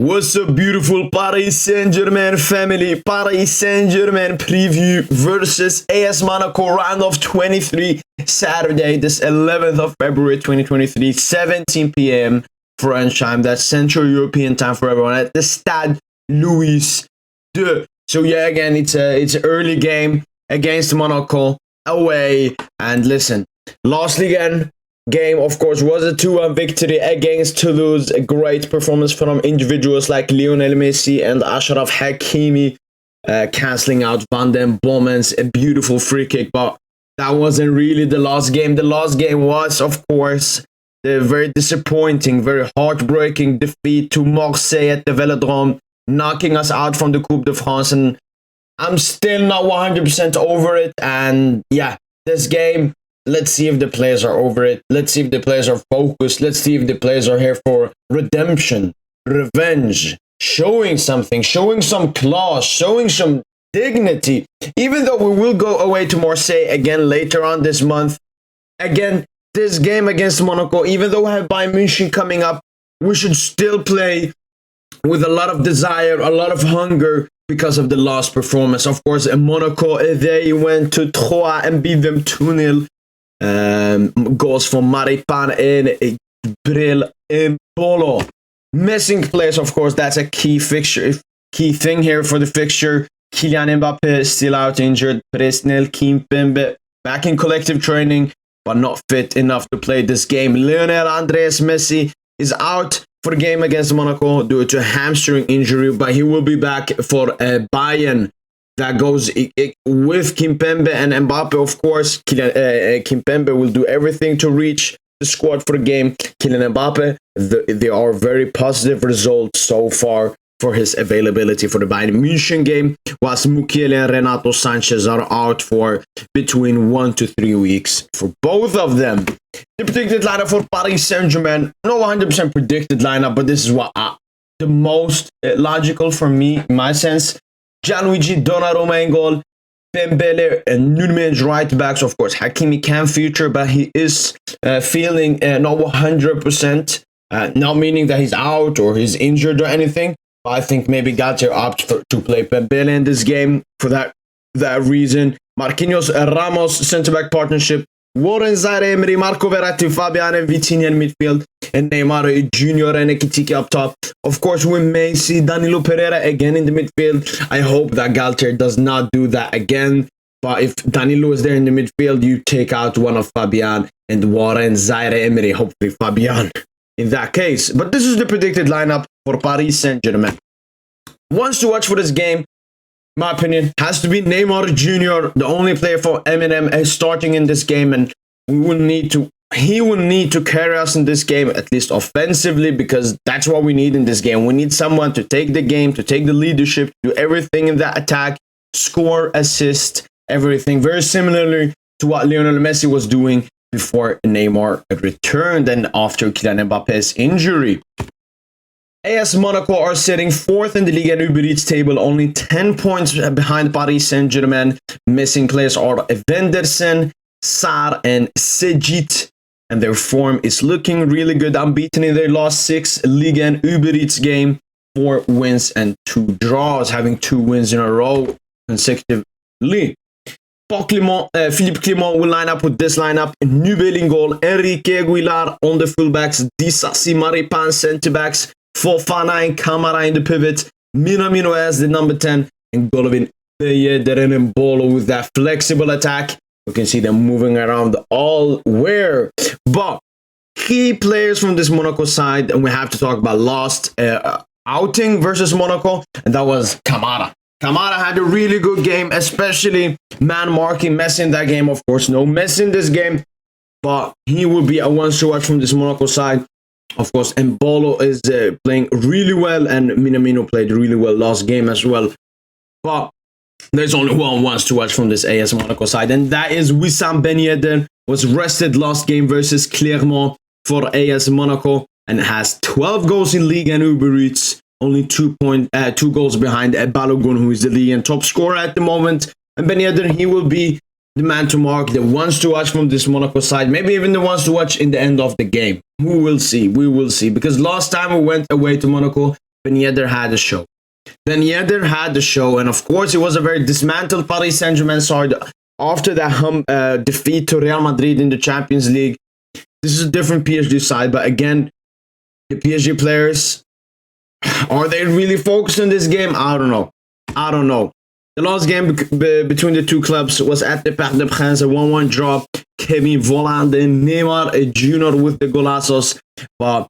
What's up, beautiful Paris Saint-Germain family? Paris Saint-Germain preview versus AS Monaco round of 23, Saturday, this 11th of February 2023, 17 p.m. French time. That's Central European time for everyone at the Stade Louis II. So yeah, again, it's an early game against Monaco away. And listen, last Ligue game, of course, was a 2-1 victory against Toulouse. A great performance from individuals like Lionel Messi and Achraf Hakimi, cancelling out Van den Bommen's a beautiful free kick. But that wasn't really the last game. The last game was, of course, the very disappointing, very heartbreaking defeat to Marseille at the Velodrome, knocking us out from the Coupe de France. And I'm still not 100% over it. And yeah, this game, let's see if the players are over it. Let's see if the players are focused. Let's see if the players are here for redemption, revenge, showing something, showing some class, showing some dignity. Even though we will go away to Marseille again later on this month. Again, this game against Monaco, even though we have Bayern München coming up, we should still play with a lot of desire, a lot of hunger, because of the last performance. Of course, in Monaco, they went to Troyes and beat them 2-0. Goals from Maripan and Bril Embolo. Missing players, of course, that's a key thing here for the fixture. Kylian Mbappe is still out injured. Presnel Kimpembe back in collective training, but not fit enough to play this game. Lionel Andres Messi is out for the game against Monaco due to a hamstring injury, but he will be back for Bayern. That goes with Kimpembe and Mbappe, of course. Kimpembe will do everything to reach the squad for the game. Kylian Mbappe, there are very positive results so far for his availability for the Bayern München game, whilst Mukiele and Renato Sanchez are out for between 1 to 3 weeks for both of them. The predicted lineup for Paris Saint-Germain, no 100% predicted lineup, but this is what the most logical for me, in my sense. Gianluigi Donnarumma in goal, Dembele and Nunez right backs. Of course, Hakimi can feature, but he is feeling not 100%, not meaning that he's out or he's injured or anything. But I think maybe Galtier opted to play Dembele in this game for that reason. Marquinhos Ramos centre-back partnership, Warren Zaire-Emery, Marco Verratti, Fabian and Vitinha in midfield, and Neymar Jr. and Ekitike up top. Of course, with Messi, Danilo Pereira again in the midfield. I hope that Galtier does not do that again. But if Danilo is there in the midfield, you take out one of Fabian and Warren Zaire-Emery. Hopefully Fabian in that case. But this is the predicted lineup for Paris Saint-Germain. Ones to watch for this game, my opinion, has to be Neymar Jr., the only player for Eminem, is starting in this game, and he will need to carry us in this game, at least offensively, because that's what we need in this game. We need someone to take the game, to take the leadership, do everything in that attack, score, assist, everything. Very similarly to what Lionel Messi was doing before Neymar returned and after Kylian Mbappe's injury. AS Monaco are sitting 4th in the Ligue and Uber Eats table, only 10 points behind Paris Saint-Germain. Missing players are Vendersen, Sarr and Sejit, and their form is looking really good. Unbeaten in their last 6 Ligue and Uber Eats game, 4 wins and 2 draws, having 2 wins in a row consecutively. Philippe Clement will line up with this lineup. Nubel in goal, Enrique Aguilar on the fullbacks, Disasi Maripan centre-backs, Fofana and Camara in the pivot, Minamino as the number 10, and Golovin Beyederen and Embolo with that flexible attack. You can see them moving around all where. But key players from this Monaco side, and we have to talk about last outing versus Monaco, and that was Camara. Camara had a really good game, especially man marking Messi in that game. Of course, no Messi in this game, but he will be a one to watch from this Monaco side. Of course, Embolo is playing really well, and Minamino played really well last game as well. But there's only one wants to watch from this AS Monaco side, and that is Wissam Ben Yedder. Was rested last game versus Clermont for AS Monaco and has 12 goals in Ligue and Uber Eats. Only 2 goals behind Balogun, who is the league and top scorer at the moment. And Ben Yedder, he will be the man to mark, the ones to watch from this Monaco side, maybe even the ones to watch in the end of the game. We will see. Because last time we went away to Monaco, Ben Yedder had a show. Ben Yedder had the show, and of course, it was a very dismantled Paris Saint-Germain side after that defeat to Real Madrid in the Champions League. This is a different PSG side, but again, the PSG players, are they really focused on this game? I don't know. The last game between the two clubs was at the Parc des Princes, a 1-1 draw. Kevin Volland and Neymar Jr. with the golazos, but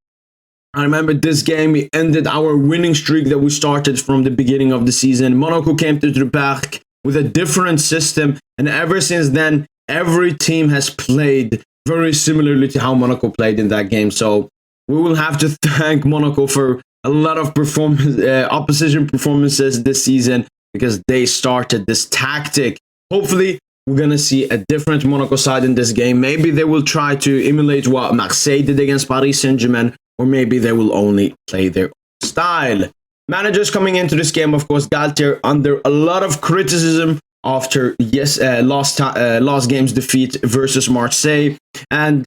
I remember this game, we ended our winning streak that we started from the beginning of the season. Monaco came to the Parc with a different system, and ever since then, every team has played very similarly to how Monaco played in that game. So we will have to thank Monaco for a lot of opposition performances this season, because they started this tactic. Hopefully, we're going to see a different Monaco side in this game. Maybe they will try to emulate what Marseille did against Paris Saint-Germain, or maybe they will only play their own style. Managers coming into this game, of course, Galtier under a lot of criticism after last game's defeat versus Marseille. And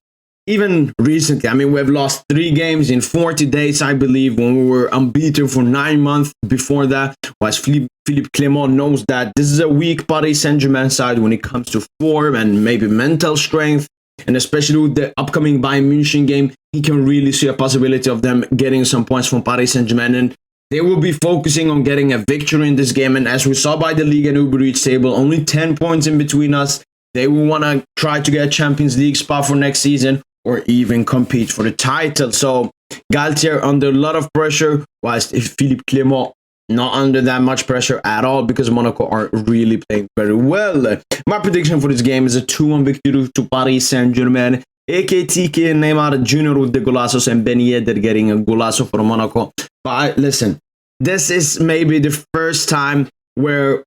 even recently, I mean, we've lost 3 games in 40 days, I believe, when we were unbeaten for 9 months before that. Whilst Philippe Clement knows that this is a weak Paris Saint-Germain side when it comes to form and maybe mental strength. And especially with the upcoming Bayern Munich game, he can really see a possibility of them getting some points from Paris Saint-Germain. And they will be focusing on getting a victory in this game. And as we saw by the Ligue and Uber Eats table, only 10 points in between us. They will want to try to get a Champions League spot for next season, or even compete for the title. So Galtier under a lot of pressure, whilst Philippe Clement not under that much pressure at all, because Monaco are really playing very well. My prediction for this game is a 2-1 victory to Paris Saint-Germain. AKTK and Neymar Jr. with the golazos, and Ben Yedder getting a golazo for Monaco. But listen, this is maybe the first time where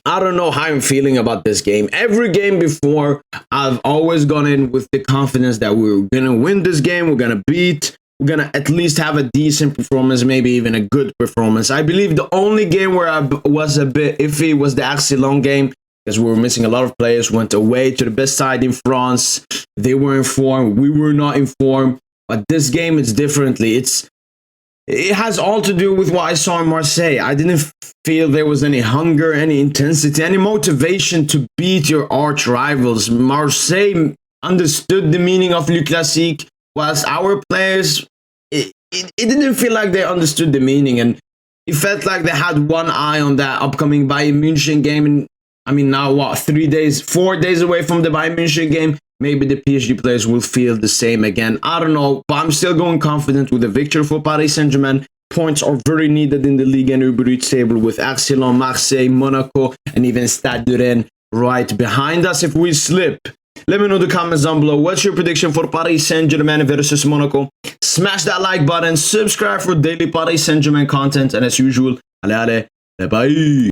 I don't know how I'm feeling about this game. Every game before, I've always gone in with the confidence that we're going to win this game, we're going to beat, we're going to at least have a decent performance, maybe even a good performance. I believe the only game where I was a bit iffy was the Watchalong game, because we were missing a lot of players, went away to the best side in France. They were informed, we were not informed. But this game is differently. It has all to do with what I saw in Marseille. I didn't feel there was any hunger, any intensity, any motivation to beat your arch rivals. Marseille understood the meaning of Le Classique, whilst our players, it didn't feel like they understood the meaning. And it felt like they had one eye on that upcoming Bayern Munich game. And I mean, now what, 4 days away from the Bayern Munich game? Maybe the PSG players will feel the same again. I don't know, but I'm still going confident with the victory for Paris Saint-Germain. Points are very needed in the Ligue and Uber Eats table with Watchalong, Marseille, Monaco, and even Stade de Rennes right behind us if we slip. Let me know in the comments down below. What's your prediction for Paris Saint-Germain versus Monaco? Smash that like button, subscribe for daily Paris Saint-Germain content, and as usual, allez, bye bye.